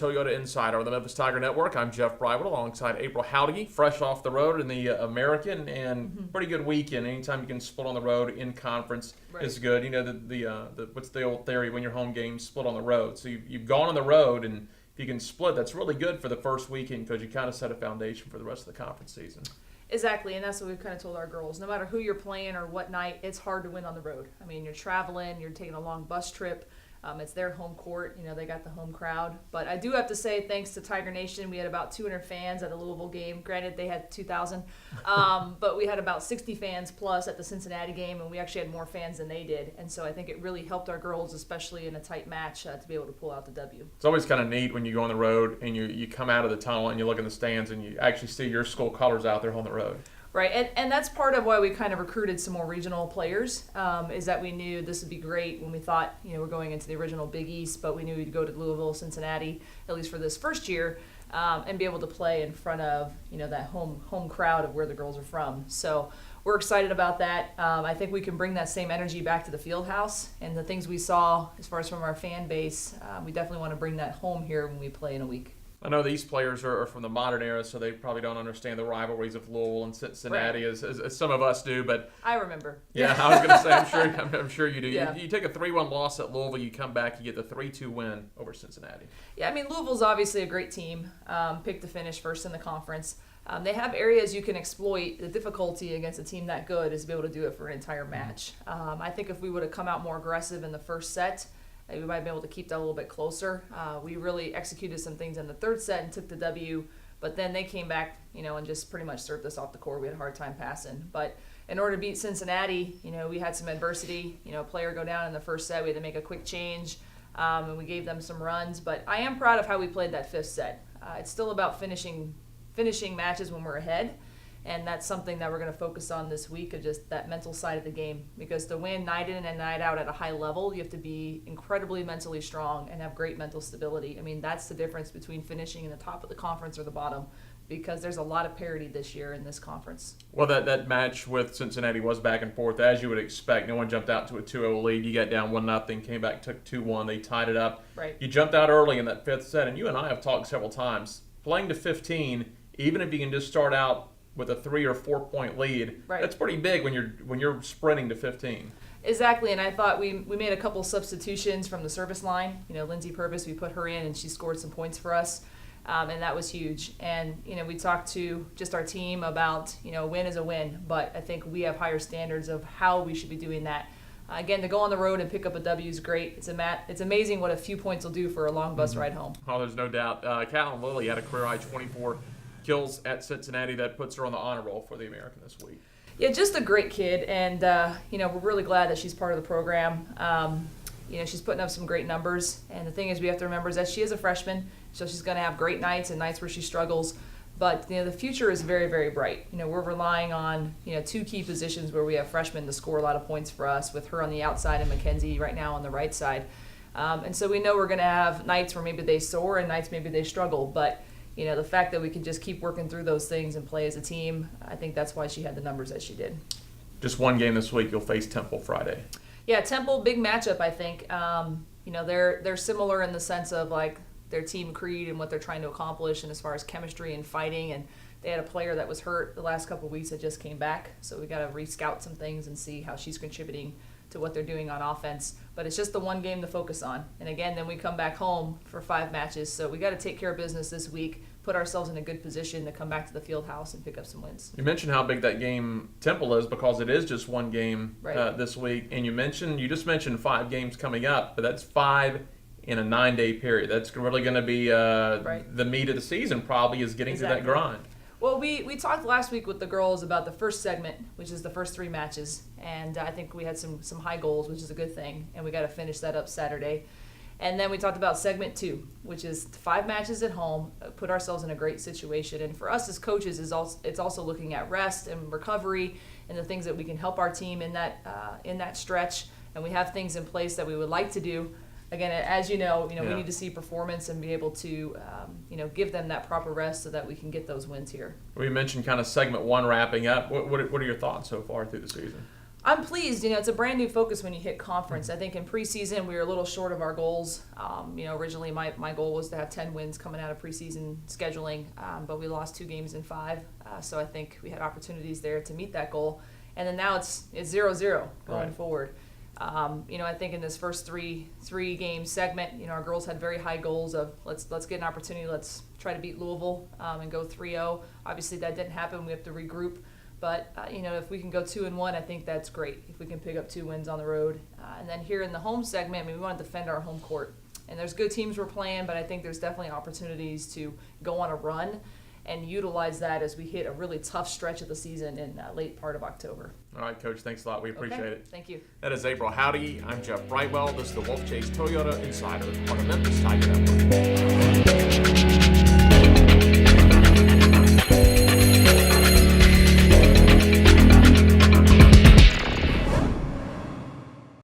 O'Reilly's Toyota Insider on the Memphis Tiger Network. I'm Jeff Brightwell alongside April Jauregui, fresh off the road in the American, and pretty good weekend. Anytime you can split on the road in conference is good. You know, the what's the old theory, when your home games split on the road. So you've gone on the road, and if you can split, that's really good for the first weekend because you kind of set a foundation for the rest of the conference season. Exactly, and that's what we've kind of told our girls. No matter who you're playing or what night, it's hard to win on the road. I mean, you're traveling, you're taking a long bus trip. It's their home court. You know, they got the home crowd. But I do have to say, thanks to Tiger Nation, we had about 200 fans at the Louisville game. Granted, they had 2,000. But we had about 60 fans plus at the Cincinnati game, and we actually had more fans than they did. And so I think it really helped our girls, especially in a tight match, to be able to pull out the W. It's always kind of neat when you go on the road and you come out of the tunnel and you look in the stands and you actually see your school colors out there on the road. Right, and that's part of why we kind of recruited some more regional players, is that we knew this would be great when we thought, you know, we're going into the original Big East, but we knew we'd go to Louisville, Cincinnati, at least for this first year, and be able to play in front of, you know, that home crowd of where the girls are from. So we're excited about that. I think we can bring that same energy back to the field house, and the things we saw as far as from our fan base, we definitely want to bring that home here when we play in a week. I know these players are from the modern era, so they probably don't understand the rivalries of Louisville and Cincinnati as some of us do. But I remember. Yeah, I was going to say, I'm sure you do. Yeah. You take a 3-1 loss at Louisville, you come back, you get the 3-2 win over Cincinnati. Yeah, I mean, Louisville's obviously a great team, picked to finish first in the conference. They have areas you can exploit. The difficulty against a team that good is to be able to do it for an entire match. I think if we would have come out more aggressive in the first set, we might be able to keep that a little bit closer. We really executed some things in the third set and took the W, but then they came back, you know, and just pretty much served us off the court. We had a hard time passing. But in order to beat Cincinnati, you know, we had some adversity. You know, a player go down in the first set. We had to make a quick change, and we gave them some runs. But I am proud of how we played that fifth set. It's still about finishing matches when we're ahead. And that's something that we're going to focus on this week, of just that mental side of the game. Because to win night in and night out at a high level, you have to be incredibly mentally strong and have great mental stability. I mean, that's the difference between finishing in the top of the conference or the bottom, because there's a lot of parity this year in this conference. Well, that match with Cincinnati was back and forth, as you would expect. No one jumped out to a 2-0 lead. You got down 1-0, came back, took 2-1. They tied it up. Right. You jumped out early in that fifth set, and you and I have talked several times. Playing to 15, even if you can just start out with a 3 or 4 point lead, right, that's pretty big when you're sprinting to 15. Exactly, and I thought we made a couple substitutions from the service line. You know, Lindsay Purvis, we put her in, and she scored some points for us, and that was huge. And, you know, we talked to just our team about, you know, a win is a win, but I think we have higher standards of how we should be doing that. Again, to go on the road and pick up a W is great. It's amazing what a few points will do for a long bus ride home. Oh, there's no doubt. Caitlin Lilly had a career-high 24 kills at Cincinnati. That puts her on the honor roll for the American this week. Yeah, just a great kid, and you know, we're really glad that she's part of the program. You know, she's putting up some great numbers, and the thing is, we have to remember is that she is a freshman, so she's going to have great nights and nights where she struggles. But you know, the future is very, very bright. You know, we're relying on, you know, 2 key positions where we have freshmen to score a lot of points for us, with her on the outside and Mackenzie right now on the right side. And so we know we're going to have nights where maybe they soar and nights maybe they struggle, but you know, the fact that we can just keep working through those things and play as a team, I think that's why she had the numbers that she did. Just one game this week. You'll face Temple Friday. Yeah, Temple, big matchup, I think. You know, they're similar in the sense of, like, their team creed and what they're trying to accomplish, and as far as chemistry and fighting. And they had a player that was hurt the last couple of weeks that just came back, so we got to re-scout some things and see how she's contributing to what they're doing on offense. But it's just the one game to focus on. And again, then we come back home for 5 matches. So we got to take care of business this week, put ourselves in a good position to come back to the field house and pick up some wins. You mentioned how big that game Temple is, because it is just one game right, this week. And you just mentioned 5 games coming up, but that's 5 in a 9-day period. That's really going to be right, the meat of the season, probably, is getting exactly to that grind. Well, we talked last week with the girls about the first segment, which is the first 3 matches, and I think we had some high goals, which is a good thing, and we got to finish that up Saturday. And then we talked about segment 2, which is 5 matches at home, put ourselves in a great situation. And for us as coaches, it's also looking at rest and recovery and the things that we can help our team in that stretch. And we have things in place that we would like to do. Again, as you know, we need to see performance and be able to, give them that proper rest so that we can get those wins here. We mentioned kind of segment 1 wrapping up. What are your thoughts so far through the season? I'm pleased. It's a brand new focus when you hit conference. I think in preseason we were a little short of our goals. Originally my goal was to have 10 wins coming out of preseason scheduling, but we lost 2 games in 5. So I think we had opportunities there to meet that goal. And then now it's 0-0 going forward. I think in this first three game segment, our girls had very high goals of let's get an opportunity. Let's try to beat Louisville and go 3-0. Obviously that didn't happen. We have to regroup. But, if we can go 2-1, I think that's great. If we can pick up 2 wins on the road. And then here in the home segment, we want to defend our home court. And there's good teams we're playing, but I think there's definitely opportunities to go on a run and utilize that as we hit a really tough stretch of the season in late part of October. All right, Coach, thanks a lot. We appreciate it. Thank you. That is April Jauregui. I'm Jeff Brightwell. This is the Wolfchase Toyota Insider on the Memphis Tiger Network.